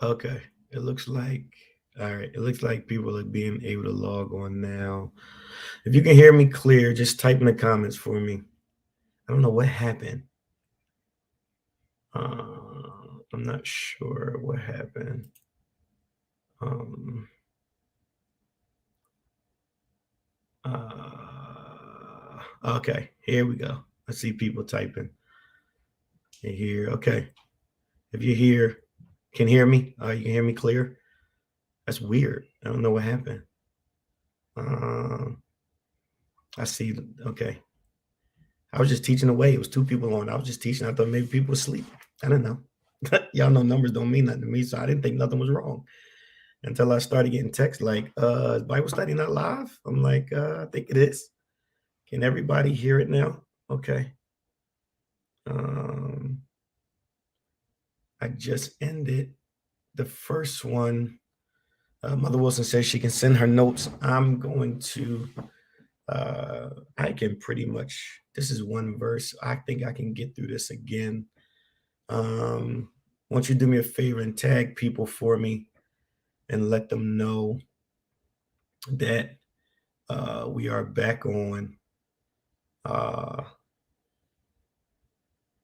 Okay. It looks like, all right. It looks like people are being able to log on now. If you can hear me clear, just type in the comments for me. I don't know what happened. I'm not sure what happened. Um, okay, here we go. I see people typing. You hear? Okay. If you hear, can hear me? You can hear me clear. That's weird. I don't know what happened. Um, I see. Okay. I was just teaching away. It was two people on. I was just teaching. I thought maybe people were asleep. I don't know. Y'all know numbers don't mean nothing to me, so I didn't think nothing was wrong until I started getting texts like, is Bible study not live? I'm like, I think it is. Can everybody hear it now? Okay. Um, I just ended the first one. Mother Wilson says she can send her notes. I'm going to, I can pretty much, this is one verse. I think I can get through this again. Won't you do me a favor and tag people for me and let them know that we are back on. Uh,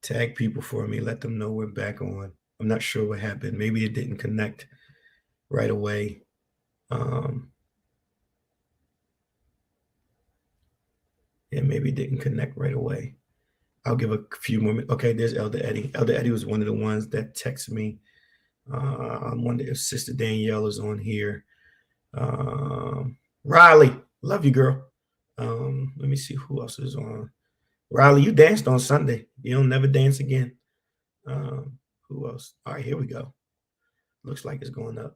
Tag people for me, let them know we're back on. I'm not sure what happened. Maybe it didn't connect right away. Um, yeah, maybe it didn't connect right away. I'll give a few more minutes. Okay, there's Elder Eddie. Elder Eddie was one of the ones that texted me. I wonder if Sister Danielle is on here. Riley, love you, girl. Let me see who else is on. Riley, you danced on Sunday. You don't never dance again. Who else? All right, here we go. Looks like it's going up.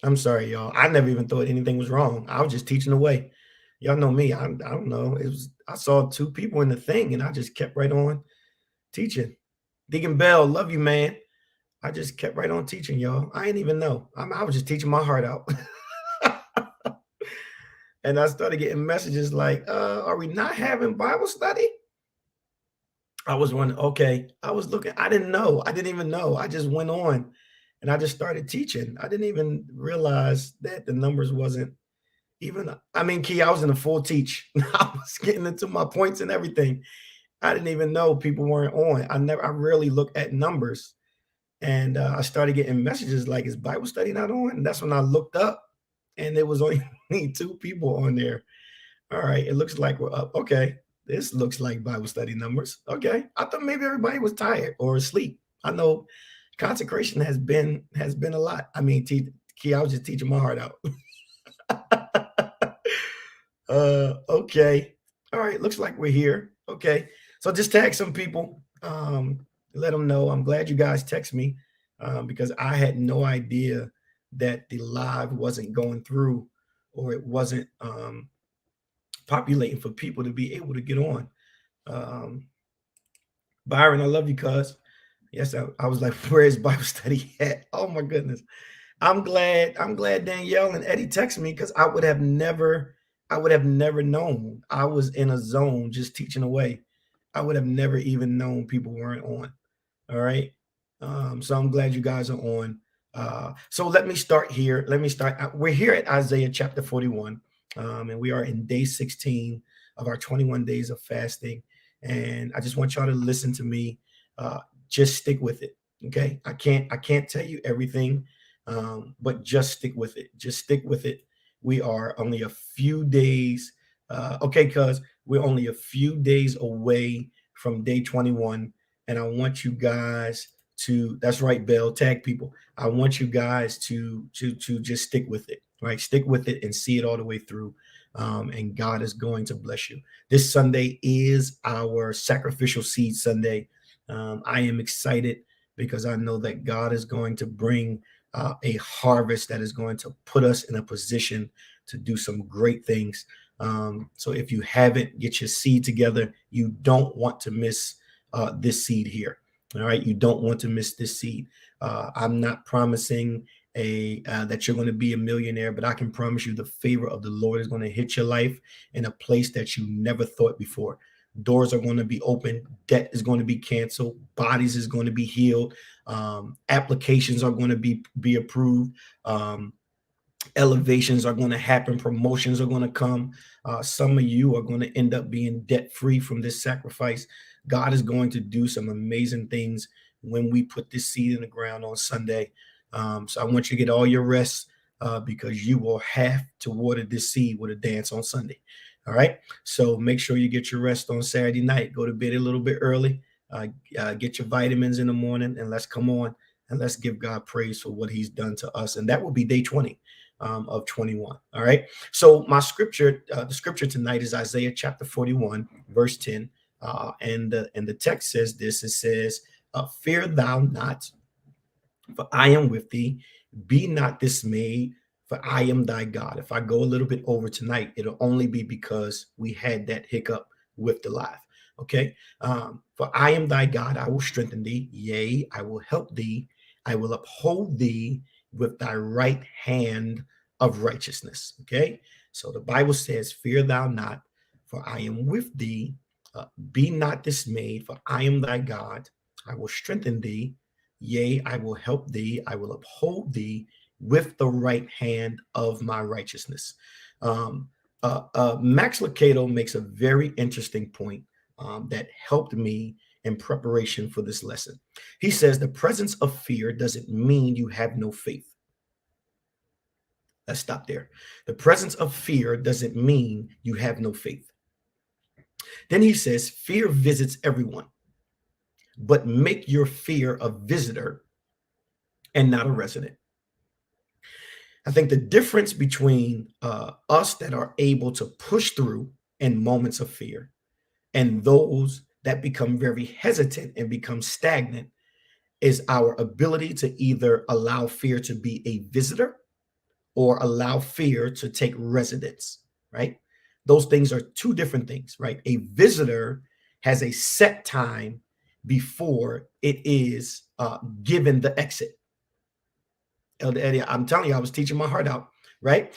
I'm sorry, y'all. I never even thought anything was wrong. I was just teaching away. Y'all know me. I don't know. It was I saw two people in the thing, and I just kept right on teaching. Deacon Bell, love you, man. I just kept right on teaching, y'all. I didn't even know. I was just teaching my heart out. And I started getting messages like, are we not having Bible study? I was wondering, okay. I was looking, I didn't know. I didn't even know. I just went on and I just started teaching. I didn't even realize that the numbers wasn't even, I mean, Key, I was in a full teach. I was getting into my points and everything. I didn't even know people weren't on. I rarely look at numbers. And I started getting messages like, is Bible study not on? And that's when I looked up and there was only two people on there. All right, it looks like we're up. Okay, this looks like Bible study numbers. Okay, I thought maybe everybody was tired or asleep. I know consecration has been a lot. I mean, Key, I was just teaching my heart out. Okay, all right, looks like we're here. Okay, so just tag some people. Let them know. I'm glad you guys text me because I had no idea that the live wasn't going through or it wasn't populating for people to be able to get on. Um, Byron, I love you, cuz. Yes, I was like, where is Bible study at? Oh my goodness. I'm glad Danielle and Eddie texted me because I would have never known. I was in a zone just teaching away. I would have never even known people weren't on. All right. So I'm glad you guys are on. So let me start here. Let me start. We're here at Isaiah chapter 41, and we are in day 16 of our 21 days of fasting. And I just want y'all to listen to me. Uh, just stick with it. Okay. I can't tell you everything, but just stick with it. Just stick with it. We are only a few days. Okay, cuz we're only a few days away from day 21 and I want you guys to that's right, Bell, tag people. I want you guys to just stick with it, right? Stick with it and see it all the way through. And God is going to bless you. This Sunday is our sacrificial seed Sunday. I am excited because I know that God is going to bring a harvest that is going to put us in a position to do some great things. So if you haven't, get your seed together. You don't want to miss this seed here. All right, you don't want to miss this seed. I'm not promising that you're going to be a millionaire, but I can promise you the favor of the Lord is going to hit your life in a place that you never thought before. Doors are going to be open. Debt is going to be canceled. Bodies is going to be healed. Applications are going to be approved. Elevations are going to happen. Promotions are going to come. Some of you are going to end up being debt free from this sacrifice. God is going to do some amazing things when we put this seed in the ground on Sunday. So I want you to get all your rest because you will have to water this seed with a dance on Sunday. All right. So make sure you get your rest on Saturday night. Go to bed a little bit early. Get your vitamins in the morning, and let's come on and let's give God praise for what he's done to us. And that will be day 20 of 21. All right. So my scripture, the scripture tonight is Isaiah chapter 41, verse 10. And the text says this. It says, fear thou not, for I am with thee. Be not dismayed, for I am thy God. If I go a little bit over tonight, it'll only be because we had that hiccup with the live. Okay. For I am thy God. I will strengthen thee. Yea, I will help thee. I will uphold thee with thy right hand of righteousness. Okay. So the Bible says, fear thou not, for I am with thee. Be not dismayed, for I am thy God. I will strengthen thee. Yea, I will help thee. I will uphold thee with the right hand of my righteousness. Max Lucado makes a very interesting point that helped me in preparation for this lesson. He says the presence of fear doesn't mean you have no faith. Let's stop there. The presence of fear doesn't mean you have no faith. Then he says fear visits everyone, but make your fear a visitor and not a resident. I think the difference between us that are able to push through in moments of fear and those that become very hesitant and become stagnant is our ability to either allow fear to be a visitor or allow fear to take residence, right? Those things are two different things, right? A visitor has a set time before it is given the exit. Elder Eddie, I'm telling you, I was teaching my heart out, right?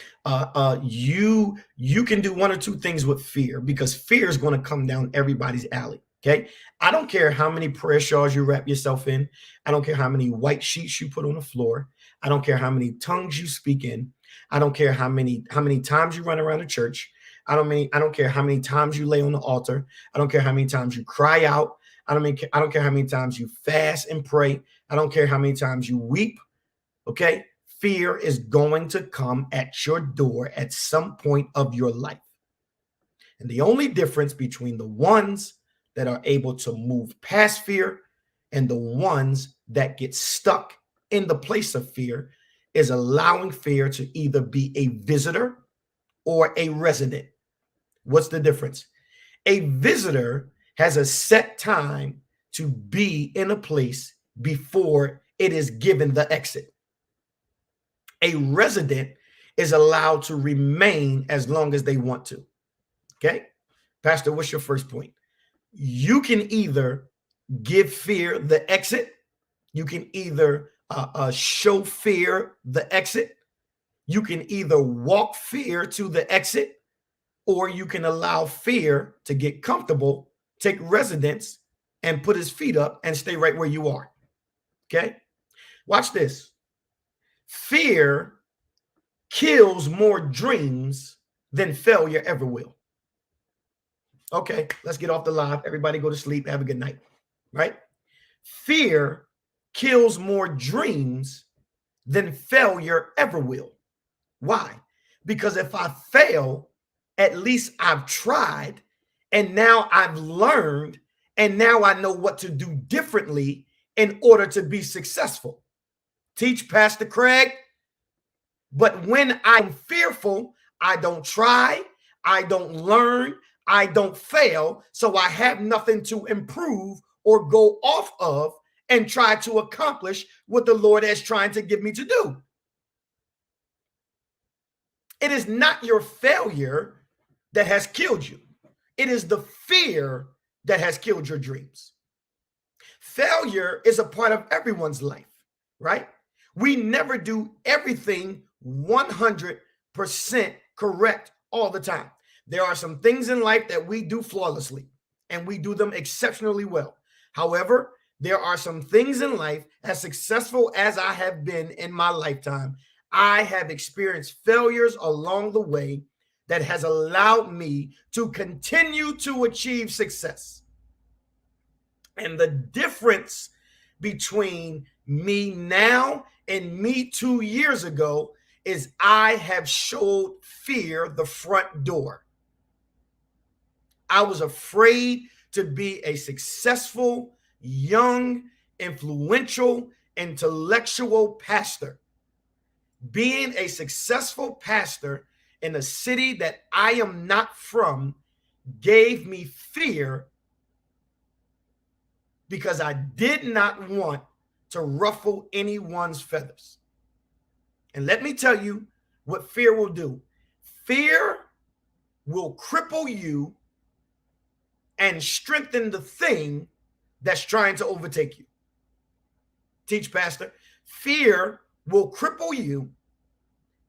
You can do one or two things with fear because fear is going to come down everybody's alley. Okay. I don't care how many prayer shawls you wrap yourself in. I don't care how many white sheets you put on the floor. I don't care how many tongues you speak in. I don't care how many times you run around the church. I don't care how many times you lay on the altar. I don't care how many times you cry out. I don't care how many times you fast and pray. I don't care how many times you weep. Okay. Fear is going to come at your door at some point of your life. And the only difference between the ones that are able to move past fear and the ones that get stuck in the place of fear is allowing fear to either be a visitor or a resident. What's the difference? A visitor has a set time to be in a place before it is given the exit. A resident is allowed to remain as long as they want to. Okay. Pastor, what's your first point? You can either give fear the exit. You can either show fear the exit. You can either walk fear to the exit, or you can allow fear to get comfortable, take residence, and put his feet up and stay right where you are. Okay. Watch this. Fear kills more dreams than failure ever will. Okay, let's get off the live. Everybody go to sleep. Have a good night, right? Fear kills more dreams than failure ever will. Why? Because if I fail, at least I've tried, and now I've learned, and now I know what to do differently in order to be successful. Teach, Pastor Craig. But when I'm fearful, I don't try, I don't learn, I don't fail, so I have nothing to improve or go off of and try to accomplish what the Lord is trying to give me to do. It is not your failure that has killed you. It is the fear that has killed your dreams. Failure is a part of everyone's life, right? We never do everything 100% correct all the time. There are some things in life that we do flawlessly and we do them exceptionally well. However, There are some things in life, as successful as I have been in my lifetime, I have experienced failures along the way that has allowed me to continue to achieve success. And the difference between me now and me 2 years ago is I have showed fear the front door. I was afraid to be a successful, young, influential, intellectual pastor. Being a successful pastor in a city that I am not from gave me fear because I did not want to ruffle anyone's feathers. And let me tell you what fear will do. Fear will cripple you and strengthen the thing that's trying to overtake you. Teach, Pastor. Fear will cripple you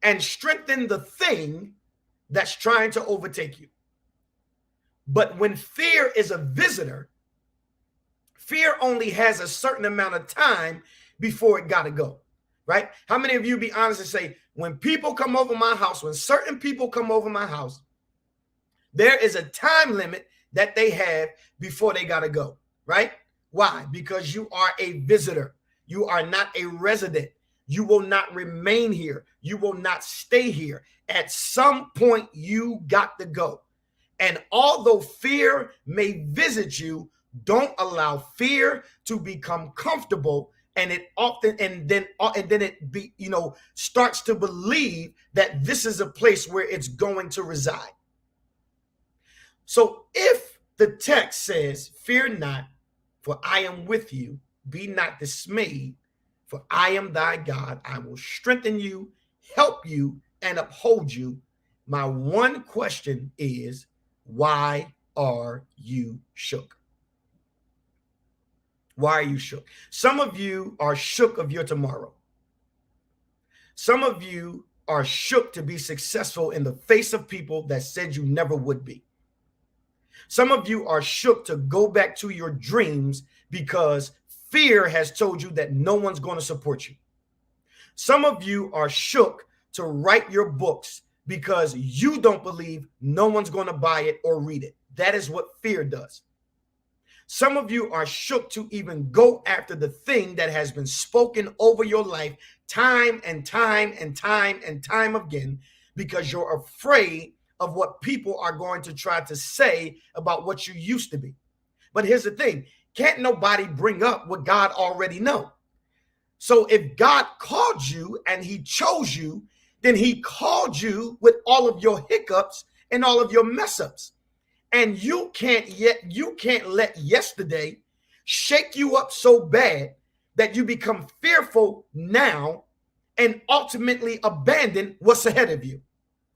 and strengthen the thing that's trying to overtake you. But when fear is a visitor, fear only has a certain amount of time before it got to go, right? How many of you be honest and say, when people come over my house, when certain people come over my house, there is a time limit that they have before they got to go, right? Why? Because you are a visitor. You are not a resident. You will not remain here. You will not stay here. At some point, you got to go. And although fear may visit you, don't allow fear to become comfortable, and it often and then it be starts to believe that this is a place where it's going to reside. So if the text says, "Fear not, for I am with you. Be not dismayed, for I am thy God. I will strengthen you, help you, and uphold you." My one question is, why are you shook? Why are you shook? Some of you are shook of your tomorrow. Some of you are shook to be successful in the face of people that said you never would be. Some of you are shook to go back to your dreams because fear has told you that no one's going to support you. Some of you are shook to write your books because you don't believe no one's going to buy it or read it. That is what fear does. Some of you are shook to even go after the thing that has been spoken over your life time and time and time and time again because you're afraid of what people are going to try to say about what you used to be. But here's the thing. Can't nobody bring up what God already knows. So if God called you and he chose you, then he called you with all of your hiccups and all of your mess ups. And you can't let yesterday shake you up so bad that you become fearful now and ultimately abandon what's ahead of you.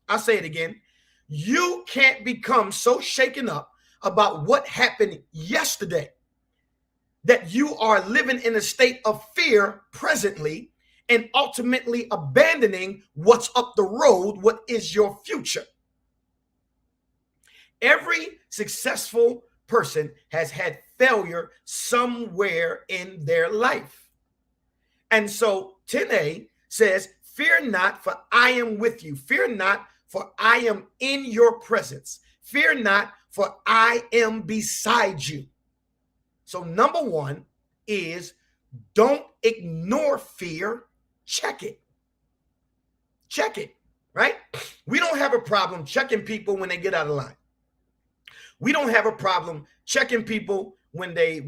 I'll say it again. You can't become so shaken up about what happened yesterday that you are living in a state of fear presently and ultimately abandoning what's up the road, what is your future. Every successful person has had failure somewhere in their life. And so 10a says, "Fear not, for I am with you. Fear not, for I am in your presence. Fear not, for I am beside you." So number one is don't ignore fear. Check it. Check it, right? We don't have a problem checking people when they get out of line. We don't have a problem checking people when they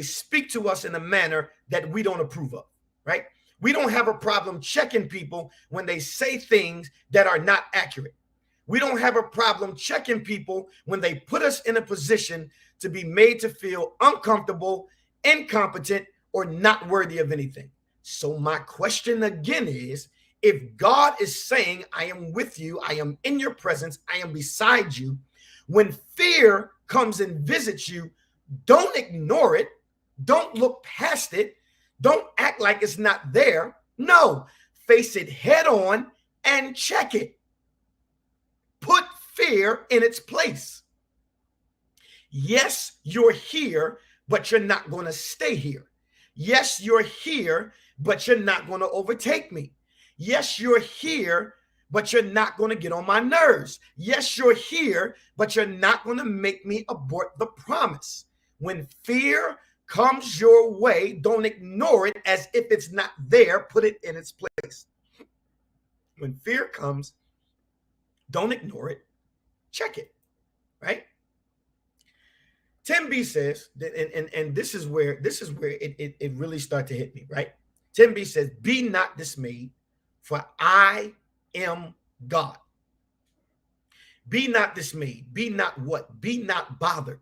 speak to us in a manner that we don't approve of, right? We don't have a problem checking people when they say things that are not accurate. We don't have a problem checking people when they put us in a position to be made to feel uncomfortable, incompetent, or not worthy of anything. So my question again is, if God is saying, "I am with you, I am in your presence, I am beside you," when fear comes and visits you, don't ignore it. Don't look past it. Don't act like it's not there. No, face it head on and check it. Put fear in its place. Yes, you're here but you're not going to stay here. Yes, you're here, but you're not going to overtake me. Yes, you're here, but you're not going to get on my nerves. Yes, you're here, but you're not going to make me abort the promise. When fear comes your way, don't ignore it as if it's not there. Put it in its place. When fear comes, don't ignore it. Check it, right? 10b says, and this is where it really started to hit me, right? 10b says, be not dismayed, for I am God. Be not dismayed. Be not what? Be not bothered.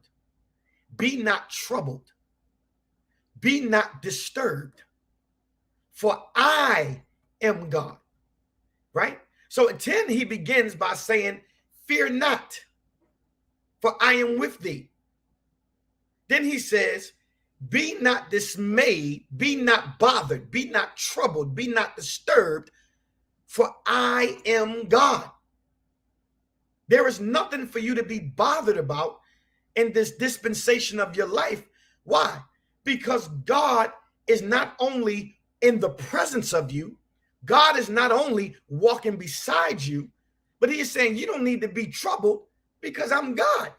Be not troubled. Be not disturbed, for I am God, right? So at 10, he begins by saying, fear not, for I am with thee. Then he says, be not dismayed, be not bothered, be not troubled, be not disturbed, for I am God. There is nothing for you to be bothered about in this dispensation of your life. Why? Because God is not only in the presence of you, God is not only walking beside you, but he is saying you don't need to be troubled because I'm God.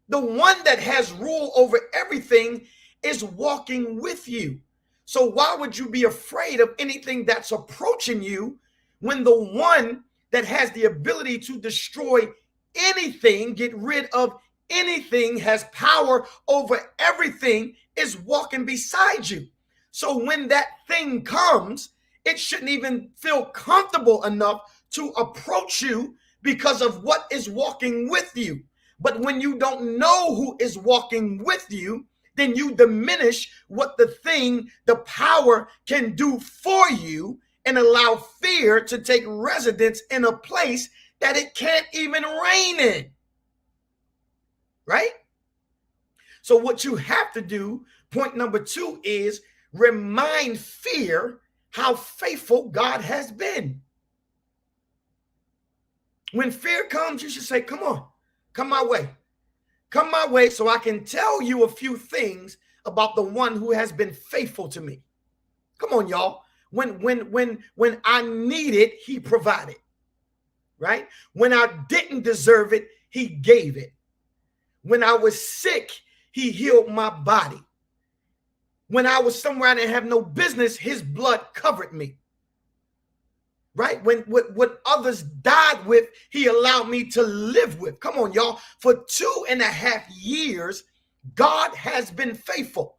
The one that has rule over everything is walking with you. So why would you be afraid of anything that's approaching you when the one that has the ability to destroy anything, get rid of anything, has power over everything, is walking beside you? So when that thing comes, it shouldn't even feel comfortable enough to approach you because of what is walking with you. But when you don't know who is walking with you, then you diminish what the thing, the power can do for you, and allow fear to take residence in a place that it can't even reign in. Right? So what you have to do, point number 2, is remind fear how faithful God has been. When fear comes, you should say, come on, come my way. Come my way so I can tell you a few things about the one who has been faithful to me. Come on, y'all. When I needed, he provided. Right? When I didn't deserve it, he gave it. When I was sick, he healed my body. When I was somewhere I didn't have no business, his blood covered me. Right? When what others died with, he allowed me to live with. Come on, y'all. For 2.5 years, God has been faithful.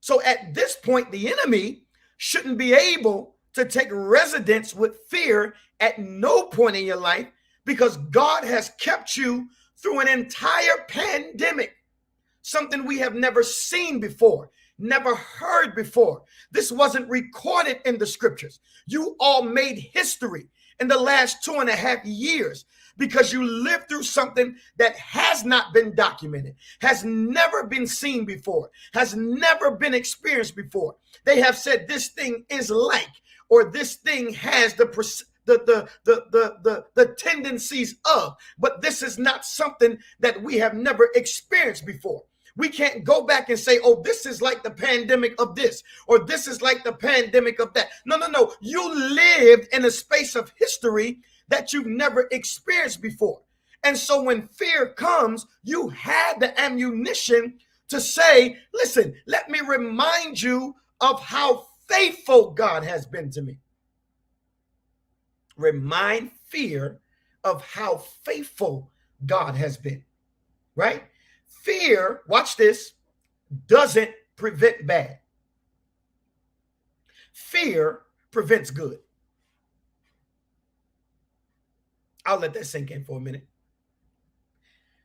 So at this point, the enemy shouldn't be able to take residence with fear at no point in your life, because God has kept you through an entire pandemic, something we have never seen before, never heard before. This wasn't recorded in the scriptures. You all made history in the last 2.5 years because you lived through something that has not been documented, has never been seen before, has never been experienced before. They have said this thing is like, or this thing has the tendencies of, but this is not something that we have never experienced before. We can't go back and say, oh, this is like the pandemic of this, or this is like the pandemic of that. No. You lived in a space of history that you've never experienced before. And so when fear comes, you had the ammunition to say, listen, let me remind you of how faithful God has been to me. Remind fear of how faithful God has been, right? Fear, watch this, doesn't prevent bad. Fear prevents good. I'll let that sink in for a minute.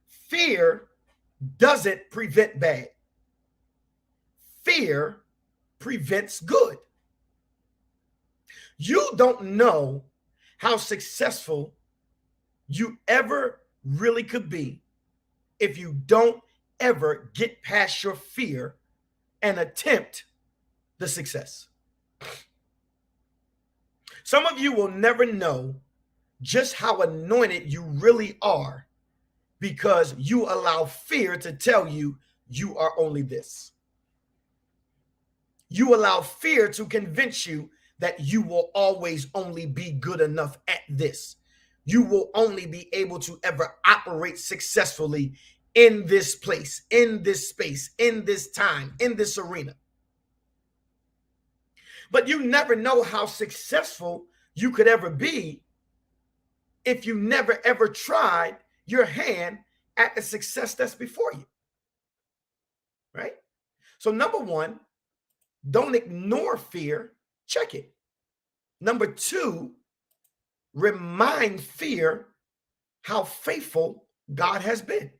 Fear doesn't prevent bad. Fear prevents good. You don't know how successful you ever really could be if you don't ever get past your fear and attempt the success. Some of you will never know just how anointed you really are because you allow fear to tell you you are only this. You allow fear to convince you that you will always only be good enough at this. You will only be able to ever operate successfully in this place, in this space, in this time, in this arena. But you never know how successful you could ever be if you never ever tried your hand at the success that's before you. Right? So, number one, don't ignore fear, check it. Number two, remind fear how faithful God has been.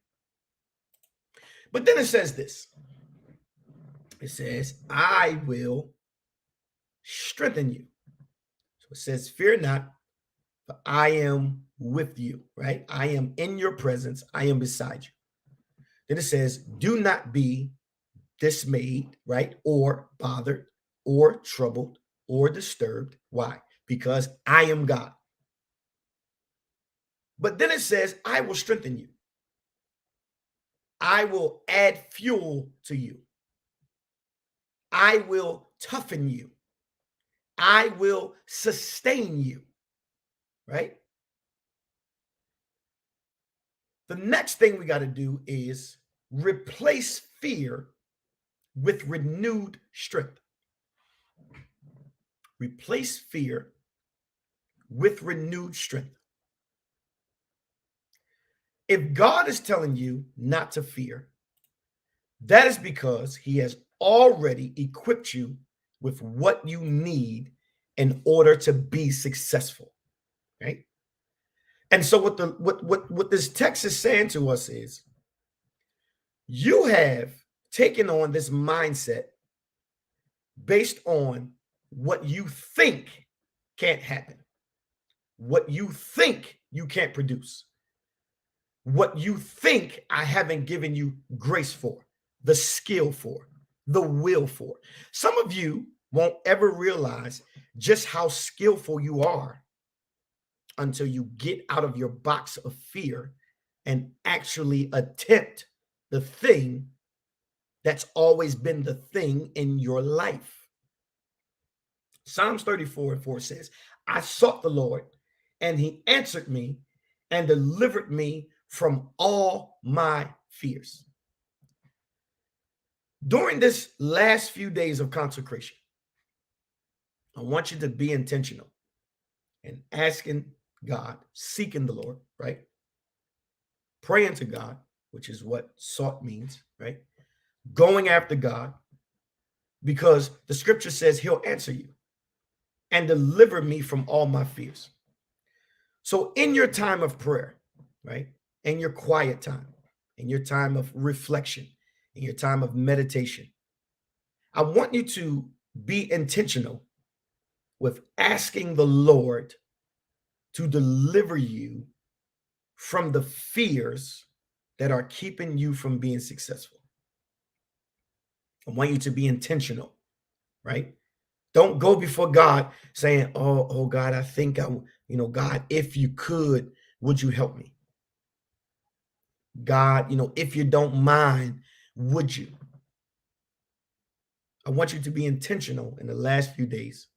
But then it says this. It says, I will strengthen you. So it says, fear not, for I am with you, right? I am in your presence. I am beside you. Then it says, do not be dismayed, right? Or bothered, or troubled, or disturbed. Why? Because I am God. But then it says, I will strengthen you. I will add fuel to you. I will toughen you. I will sustain you, right? The next thing we got to do is replace fear with renewed strength. Replace fear with renewed strength. If God is telling you not to fear, that is because he has already equipped you with what you need in order to be successful, right? And so what this text is saying to us is, you have taken on this mindset based on what you think can't happen, what you think you can't produce, what you think I haven't given you grace for, the skill for, the will for. Some of you won't ever realize just how skillful you are until you get out of your box of fear and actually attempt the thing that's always been the thing in your life. Psalms 34:4 says, I sought the Lord, and he answered me and delivered me from all my fears. During this last few days of consecration, I want you to be intentional and asking God, seeking the Lord, right? Praying to God, which is what sought means, right? Going after God, because the scripture says he'll answer you and deliver me from all my fears. So in your time of prayer, right? In your quiet time, in your time of reflection, in your time of meditation, I want you to be intentional with asking the Lord to deliver you from the fears that are keeping you from being successful. I want you to be intentional, right? Don't go before God saying, oh God, I think God, if you could, would you help me? God, if you don't mind, would you? I want you to be intentional in the last few days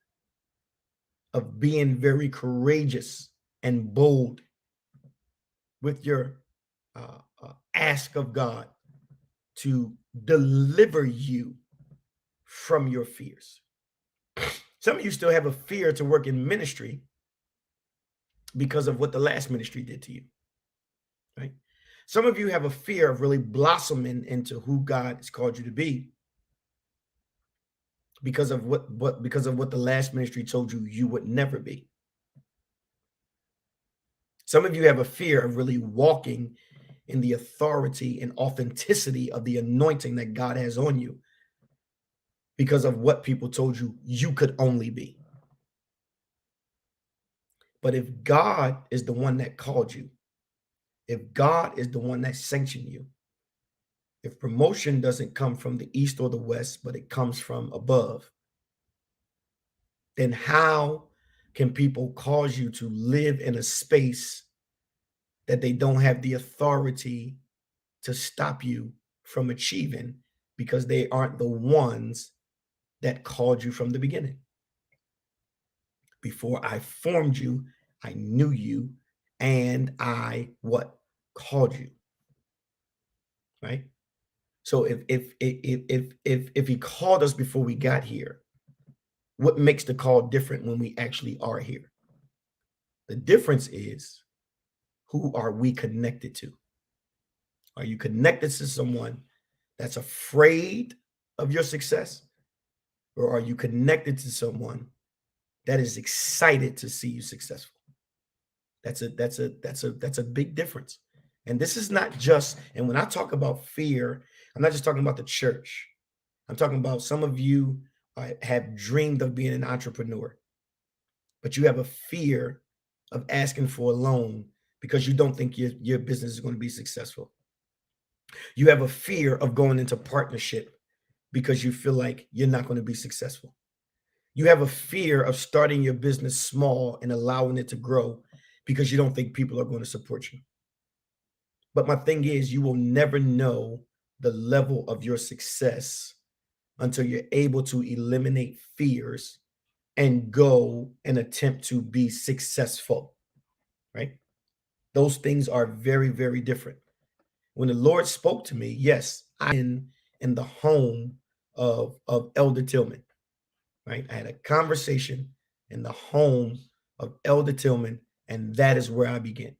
of being very courageous and bold with your ask of God to deliver you from your fears. Some of you still have a fear to work in ministry because of what the last ministry did to you, right? Some of you have a fear of really blossoming into who God has called you to be because of what the last ministry told you would never be. Some of you have a fear of really walking in the authority and authenticity of the anointing that God has on you because of what people told you could only be. But if God is the one that called you, if God is the one that sanctioned you, if promotion doesn't come from the east or the west, but it comes from above, then how can people cause you to live in a space that they don't have the authority to stop you from achieving because they aren't the ones that called you from the beginning. Before I formed you, I knew you, and I what? Called you. Right? So if he called us before we got here, what makes the call different when we actually are here? The difference is, who are we connected to? Are you connected to someone that's afraid of your success? Or are you connected to someone that is excited to see you successful? That's a big difference. And this is not just, and when I talk about fear, I'm not just talking about the church. I'm talking about some of you have dreamed of being an entrepreneur, but you have a fear of asking for a loan because you don't think your business is going to be successful. You have a fear of going into partnership because you feel like you're not going to be successful. You have a fear of starting your business small and allowing it to grow because you don't think people are going to support you. But my thing is, you will never know the level of your success until you're able to eliminate fears and go and attempt to be successful, right? Those things are very, very different. When the Lord spoke to me, yes, I'm in the home of Elder Tillman, right? I had a conversation in the home of Elder Tillman, and that is where I began.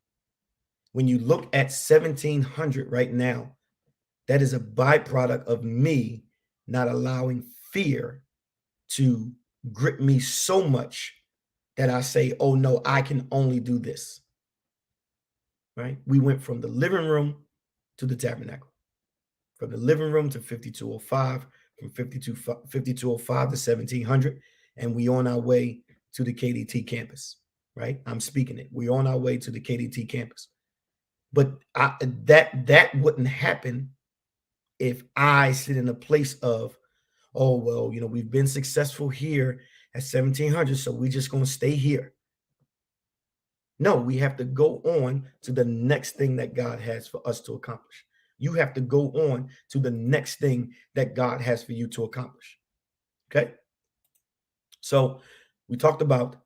When you look at 1700 right now, that is a byproduct of me not allowing fear to grip me so much that I say, oh no, I can only do this, right? We went from the living room to the tabernacle, from the living room to 5205, from 5205 to 1700, and we on our way to the KDT campus, right? I'm speaking it. We're on our way to the KDT campus. But that wouldn't happen if I sit in a place of, oh, well, we've been successful here at 1700, so we're just going to stay here. No, we have to go on to the next thing that God has for us to accomplish. You have to go on to the next thing that God has for you to accomplish. Okay. So we talked about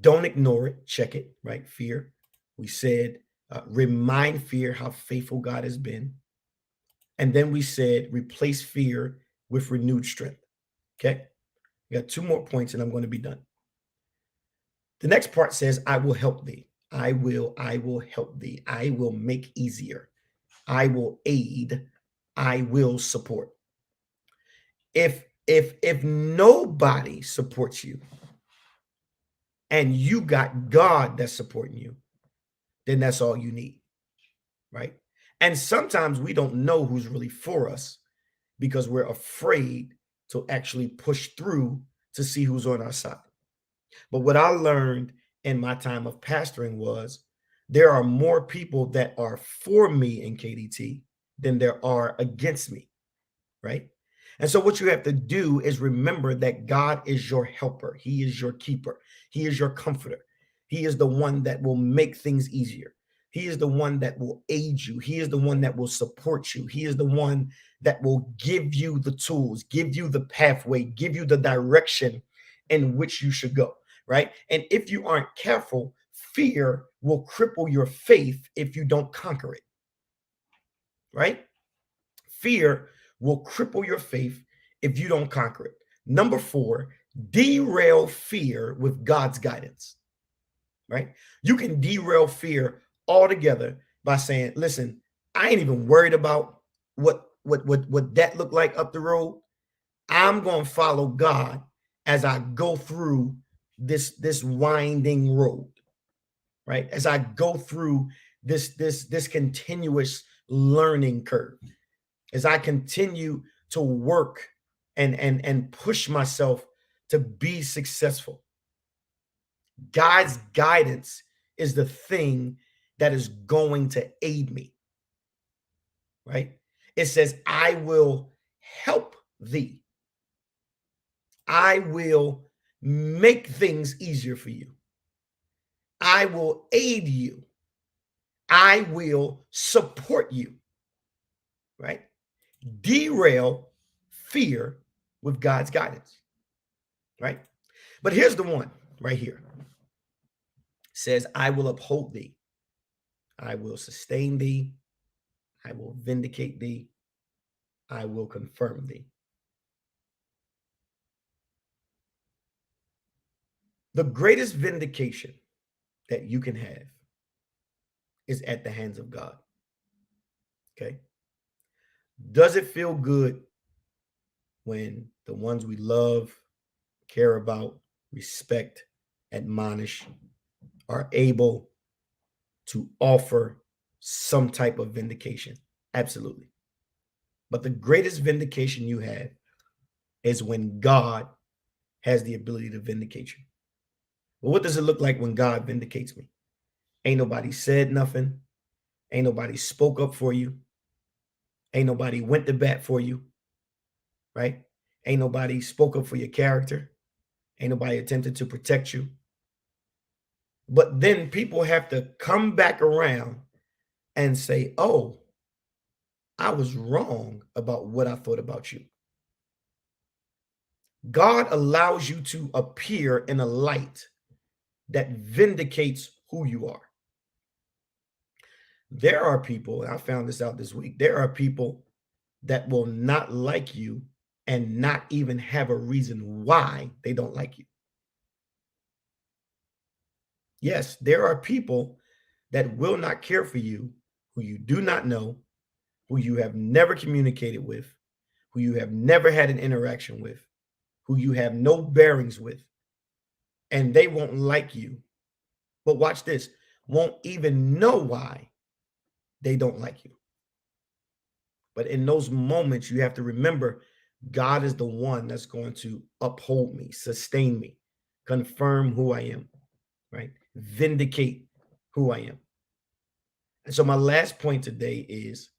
don't ignore it, check it, right? Fear. We said remind fear how faithful God has been. And then we said replace fear with renewed strength. Okay. We got two more points and I'm going to be done. The next part says, I will help thee. I will help thee. I will make easier. I will aid. I will support. If nobody supports you and you got God that's supporting you, then that's all you need, right? And sometimes we don't know who's really for us because we're afraid to actually push through to see who's on our side. But what I learned in my time of pastoring was there are more people that are for me in KDT than there are against me, right? And so what you have to do is remember that God is your helper. He is your keeper. He is your comforter. He is the one that will make things easier. He is the one that will aid you. He is the one that will support you. He is the one that will give you the tools, give you the pathway, give you the direction in which you should go, right? And if you aren't careful, fear will cripple your faith if you don't conquer it, right? Fear will cripple your faith if you don't conquer it. Number 4, derail fear with God's guidance, right? You can derail fear altogether by saying, listen, I ain't even worried about what that looked like up the road. I'm going to follow God as I go through this winding road, right? As I go through this continuous learning curve, as I continue to work and push myself to be successful. God's guidance is the thing that is going to aid me, right? It says, I will help thee. I will make things easier for you. I will aid you. I will support you. right? Derail fear with God's guidance, right? But here's the one right here. It says, I will uphold thee. I will sustain thee. I will vindicate thee. I will confirm thee. The greatest vindication that you can have is at the hands of God. Okay. Does it feel good when the ones we love, care about, respect, admonish are able to offer some type of vindication? Absolutely. But the greatest vindication you have is when God has the ability to vindicate you. Well, what does it look like when God vindicates me? Ain't nobody said nothing. Ain't nobody spoke up for you. Ain't nobody went to bat for you, right? Ain't nobody spoke up for your character. Ain't nobody attempted to protect you. But then people have to come back around and say, oh, I was wrong about what I thought about you. God allows you to appear in a light that vindicates who you are. There are people, and I found this out this week, there are people that will not like you and not even have a reason why they don't like you. Yes, there are people that will not care for you, who you do not know, who you have never communicated with, who you have never had an interaction with, who you have no bearings with, and they won't like you. But watch this, won't even know why they don't like you. But in those moments, you have to remember God is the one that's going to uphold me, sustain me, confirm who I am, right? Vindicate who I am. And so my last point today is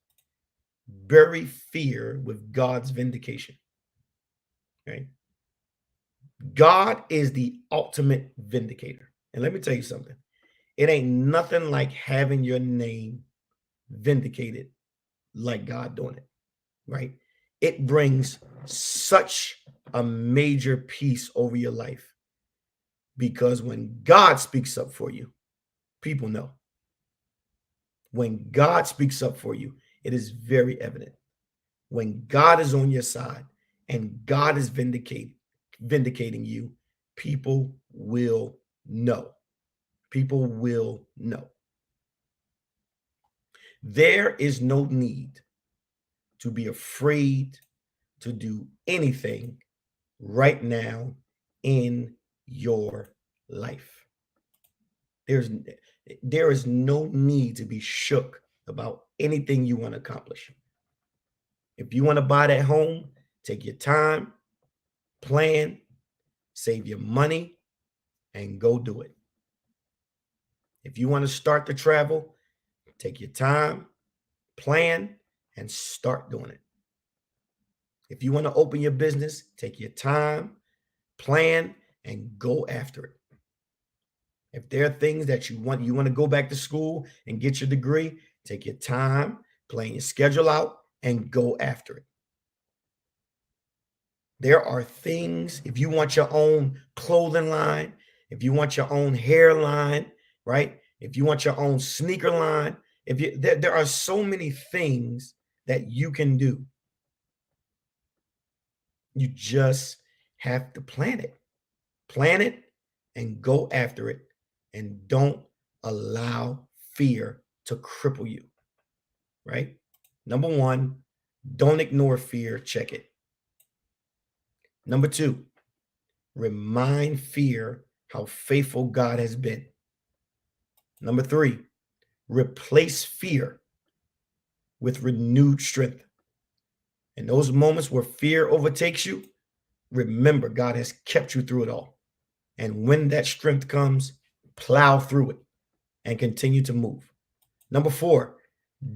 bury fear with God's vindication, right? God is the ultimate vindicator. And let me tell you something. It ain't nothing like having your name vindicated like God doing it, right? It brings such a major peace over your life because when God speaks up for you, people know. When God speaks up for you, it is very evident. When God is on your side and God is vindicating you, people will know. People will know. There is no need to be afraid to do anything right now in your life. There is no need to be shook about anything you want to accomplish. If you want to buy that home, take your time, plan, save your money, and go do it. If you want to start the travel, take your time, plan, and start doing it. If you want to open your business, take your time, plan, and go after it. If there are things that you want to go back to school and get your degree, take your time, plan your schedule out, and go after it. There are things, if you want your own clothing line, if you want your own hairline, right? If you want your own sneaker line, there are so many things that you can do. You just have to plan it and go after it, and don't allow fear to cripple you, right? Number one, don't ignore fear, check it. Number two, remind fear how faithful God has been. Number three, replace fear with renewed strength. In those moments where fear overtakes you, remember God has kept you through it all. And when that strength comes, plow through it and continue to move. Number four,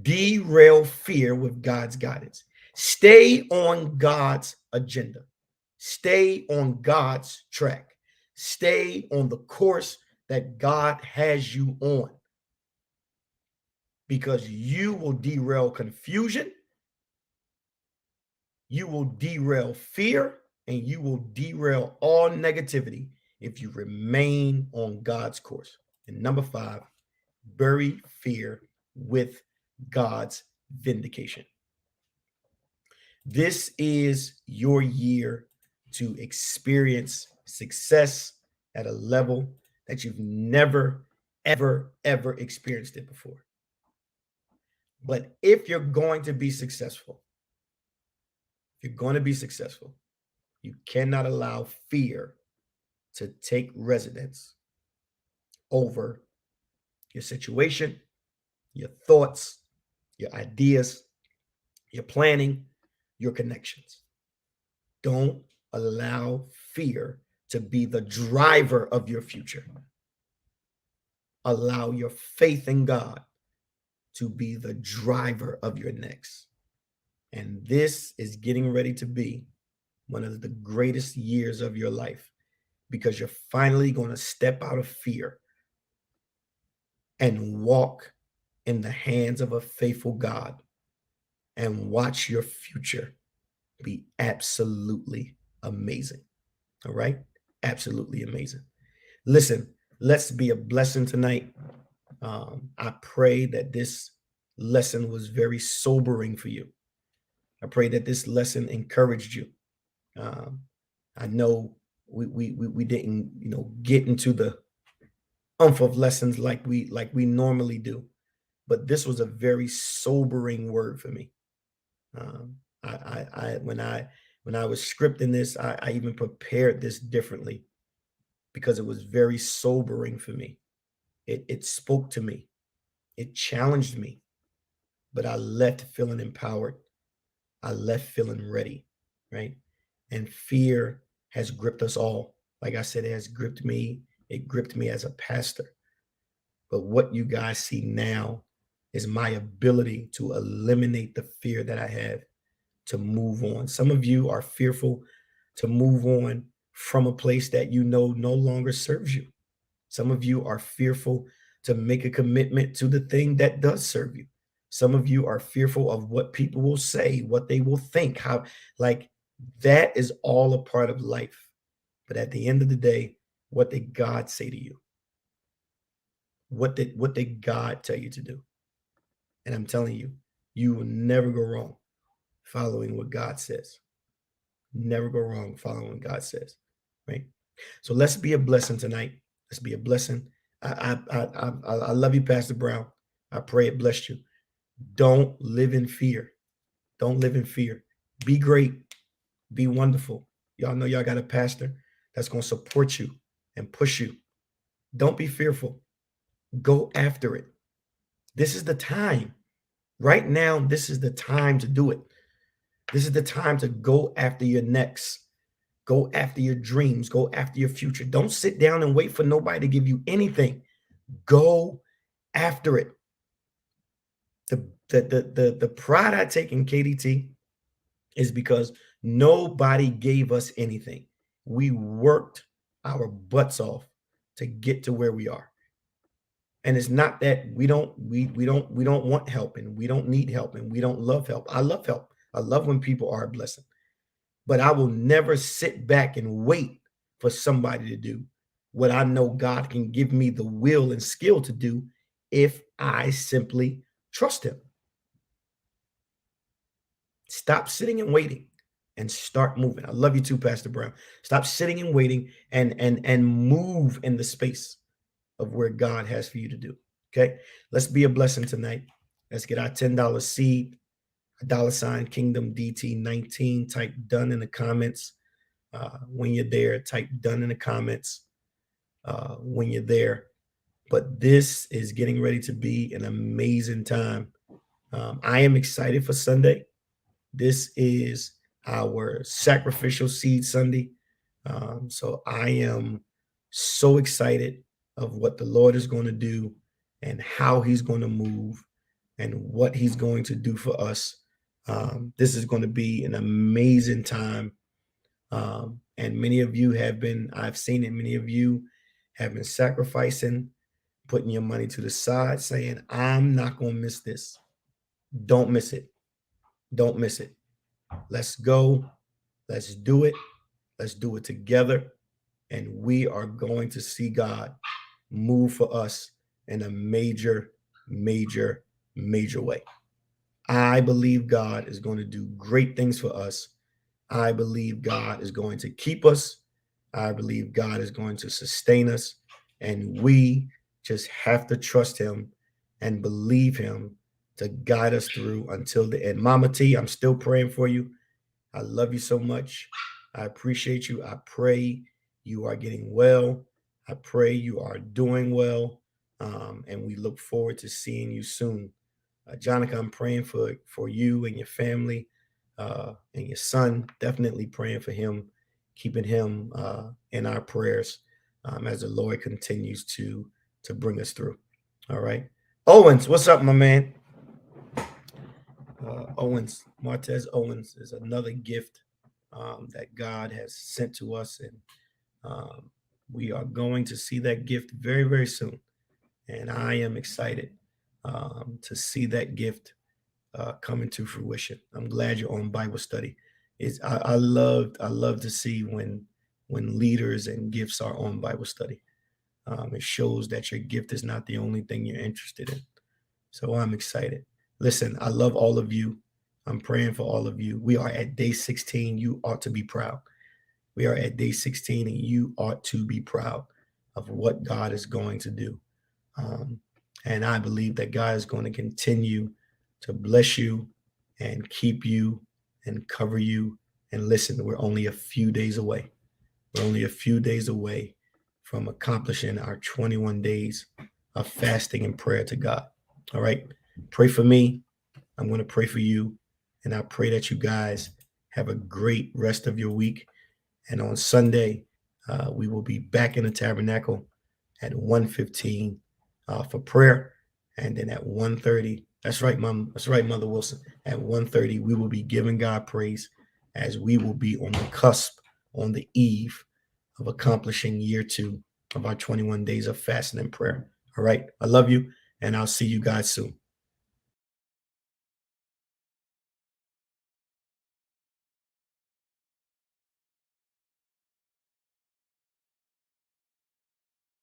derail fear with God's guidance. Stay on God's agenda. Stay on God's track. Stay on the course that God has you on, because you will derail confusion You will derail fear and you will derail all negativity if you remain on God's course. And number 5, bury fear with God's vindication. This is your year to experience success at a level that you've never, ever experienced it before. But if you're going to be successful, you cannot allow fear to take residence over your situation, your thoughts, your ideas, your planning, your connections. Don't allow fear to be the driver of your future. Allow your faith in God to be the driver of your next. And this is getting ready to be one of the greatest years of your life, because you're finally going to step out of fear and walk in the hands of a faithful God and watch your future be absolutely amazing. All right? Absolutely amazing. Listen, let's be a blessing tonight. I pray that this lesson was very sobering for you. I pray that this lesson encouraged you. I know we didn't, get into the umph of lessons like we normally do, but this was a very sobering word for me. When I was scripting this, I even prepared this differently because it was very sobering for me. It spoke to me, it challenged me, but I left feeling empowered. I left feeling ready, right? And fear has gripped us all. Like I said, it has gripped me. It gripped me as a pastor. But what you guys see now is my ability to eliminate the fear that I have, to move on. Some of you are fearful to move on from a place that you know no longer serves you. Some of you are fearful to make a commitment to the thing that does serve you. Some of you are fearful of what people will say, what they will think, how, like, that is all a part of life. But at the end of the day, what did God say to you? What did God tell you to do? And I'm telling you, you will never go wrong following what God says. Never go wrong following what God says, right? So let's be a blessing tonight. Let's be a blessing. I love you, Pastor Brown. I pray it blessed you. Don't live in fear. Don't live in fear. Be great. Be wonderful. Y'all know y'all got a pastor that's going to support you and push you. Don't be fearful. Go after it. This is the time. Right now, this is the time to do it. This is the time to go after your next. Go after your dreams. Go after your future. Don't sit down and wait for nobody to give you anything. Go after it. The pride I take in KDT is because nobody gave us anything. We worked our butts off to get to where we are. And it's not that we don't want help, and we don't need help, and we don't love help. I love help. I love when people are a blessing. But I will never sit back and wait for somebody to do what I know God can give me the will and skill to do if I simply trust him. Stop sitting and waiting and start moving. I love you too, Pastor Brown. Stop sitting and waiting and move in the space of where God has for you to do. Okay. Let's be a blessing tonight. Let's get our $10 seed, $ Kingdom DT19. Type done in the comments. When you're there, type done in the comments when you're there. But this is getting ready to be an amazing time. I am excited for Sunday. This is our sacrificial seed Sunday. So I am so excited of what the Lord is going to do and how he's going to move and what he's going to do for us. This is going to be an amazing time. And many of you have been, I've seen it, many of you have been sacrificing, putting your money to the side, saying, I'm not going to miss this. Don't miss it. Don't miss it. Let's go. Let's do it. Let's do it together. And we are going to see God move for us in a major, major, major way. I believe God is going to do great things for us. I believe God is going to keep us. I believe God is going to sustain us. And we just have to trust him and believe him to guide us through until the end. Mama T, I'm still praying for you. I love you so much. I appreciate you. I pray you are getting well. I pray you are doing well. And we look forward to seeing you soon. Jonica, I'm praying for you and your family and your son. Definitely praying for him, keeping him in our prayers as the Lord continues to bring us through. All right. Owens, what's up, my man? Owens, Martez Owens is another gift that God has sent to us, and we are going to see that gift very, very soon. And I am excited to see that gift coming to fruition. I'm glad you're on Bible study. I love to see when leaders and gifts are on Bible study. It shows that your gift is not the only thing you're interested in. So I'm excited. Listen, I love all of you. I'm praying for all of you. We are at day 16. You ought to be proud. We are at day 16, and you ought to be proud of what God is going to do. And I believe that God is going to continue to bless you and keep you and cover you. And listen, we're only a few days away. We're only a few days away from accomplishing our 21 days of fasting and prayer to God. All right. Pray for me. I'm going to pray for you. And I pray that you guys have a great rest of your week. And on Sunday, we will be back in the tabernacle at 1:15 for prayer. And then at 1:30, that's right, Mom. That's right, Mother Wilson. At 1:30, we will be giving God praise as we will be on the cusp, on the eve of accomplishing year 2 of our 21 days of fasting and prayer. All right. I love you, and I'll see you guys soon.